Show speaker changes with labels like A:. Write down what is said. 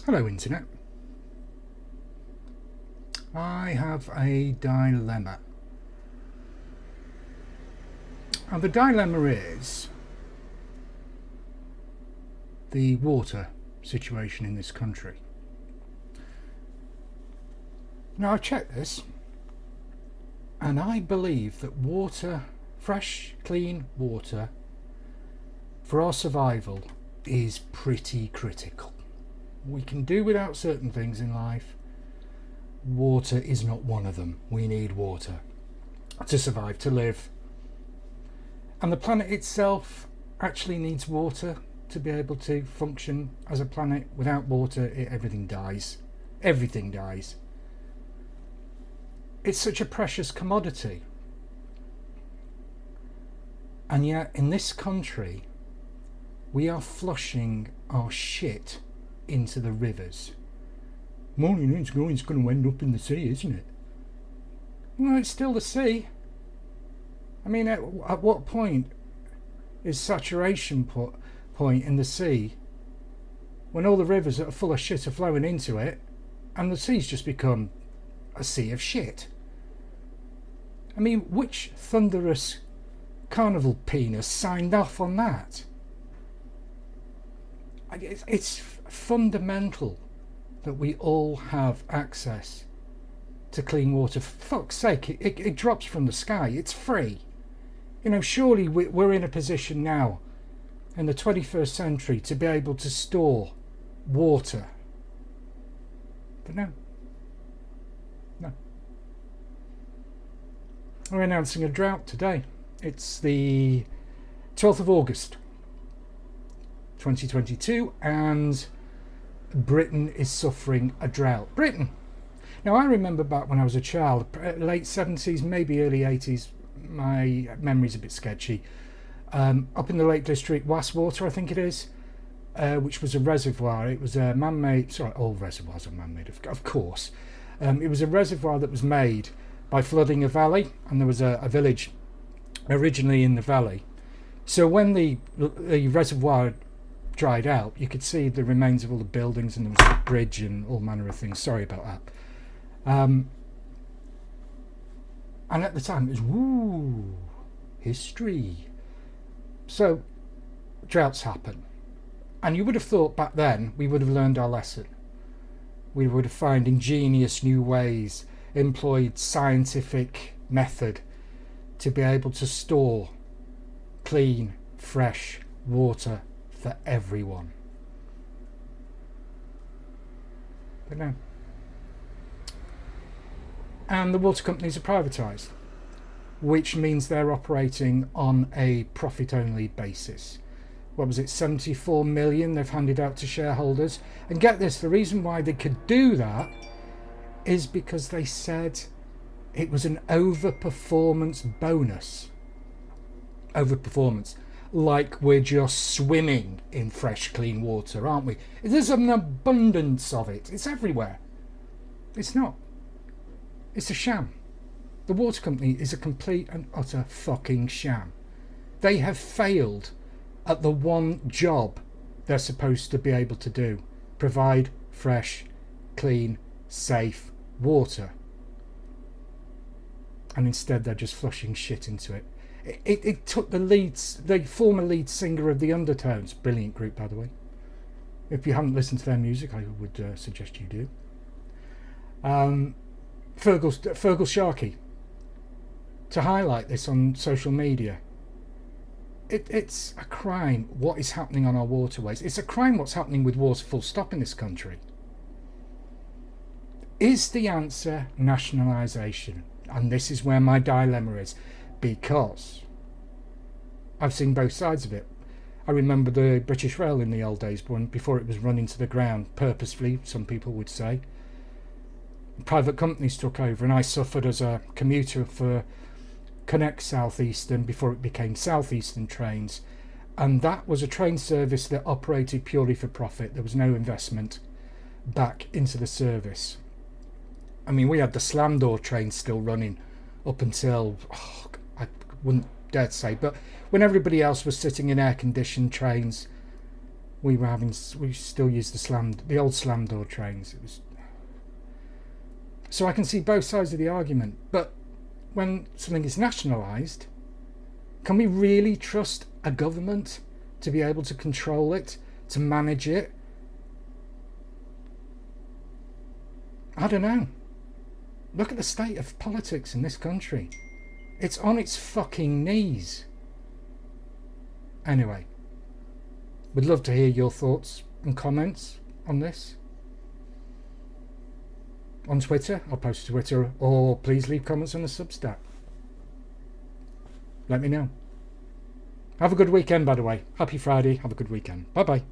A: Hello, Internet. I have a dilemma. And the dilemma is the water situation in this country. Now, I checked this, and I believe that water, fresh, clean water, for our survival is pretty critical. We can do without certain things in life. Water is not one of them. We need water to survive, to live. And the planet itself actually needs water to be able to function as a planet. Without water, everything dies. Everything dies. It's such a precious commodity. And yet, in this country, we are flushing our shit into the rivers. Morning, it's going to end up in the sea, isn't it? Well, it's still the sea. I mean, at what point is saturation point in the sea when all the rivers that are full of shit are flowing into it and the sea's just become a sea of shit? I mean, which thunderous carnival penis signed off on that? It's fundamental that we all have access to clean water. For fuck's sake, it drops from the sky. It's free. You know, surely we're in a position now in the 21st century to be able to store water. But no. We're announcing a drought today. It's the 12th of August 2022, and Britain is suffering a drought. Britain! Now, I remember back when I was a child, late 70s, maybe early 80s, my memory's a bit sketchy, up in the Lake District, Wastwater, I think it is, which was a reservoir. It was a man-made, sorry, all reservoirs are man-made, of course. It was a reservoir that was made by flooding a valley, and there was a village originally in the valley. So when the reservoir dried out, you could see the remains of all the buildings, and there was a bridge and all manner of things. Sorry about that. And at the time, it was, woo, history. So, droughts happen. And you would have thought back then, we would have learned our lesson. We would have found ingenious new ways, employed scientific method to be able to store clean, fresh water for everyone. But no. And the water companies are privatised, which means they're operating on a profit-only basis. What was it, 74 million they've handed out to shareholders? And get this, the reason why they could do that is because they said it was an overperformance bonus. Overperformance. Like we're just swimming in fresh, clean water, aren't we? There's an abundance of it. It's everywhere. It's not. It's a sham. The water company is a complete and utter fucking sham. They have failed at the one job they're supposed to be able to do. Provide fresh, clean, safe water. And instead they're just flushing shit into it. It took the former lead singer of the Undertones, brilliant group by the way. If you haven't listened to their music, I would suggest you do. Fergal Sharkey, to highlight this on social media. It's a crime what is happening on our waterways. It's a crime what's happening with water full stop in this country. Is the answer nationalisation? And this is where my dilemma is, because I've seen both sides of it. I remember the British Rail in the old days, before it was run into the ground purposefully, some people would say. Private companies took over, and I suffered as a commuter for Connect South Eastern before it became South Eastern Trains, and that was a train service that operated purely for profit. There was no investment back into the service. I mean, we had the slam door train still running up until, I wouldn't dare to say, but when everybody else was sitting in air-conditioned trains, we still used the old slam door trains. It was, so I can see both sides of the argument. But when something is nationalised, can we really trust a government to be able to control it, to manage it? I don't know. Look at the state of politics in this country. It's on its fucking knees. Anyway, would love to hear your thoughts and comments on this. On Twitter, I'll post to Twitter, or please leave comments on the Substack. Let me know. Have a good weekend, by the way. Happy Friday. Have a good weekend. Bye-bye.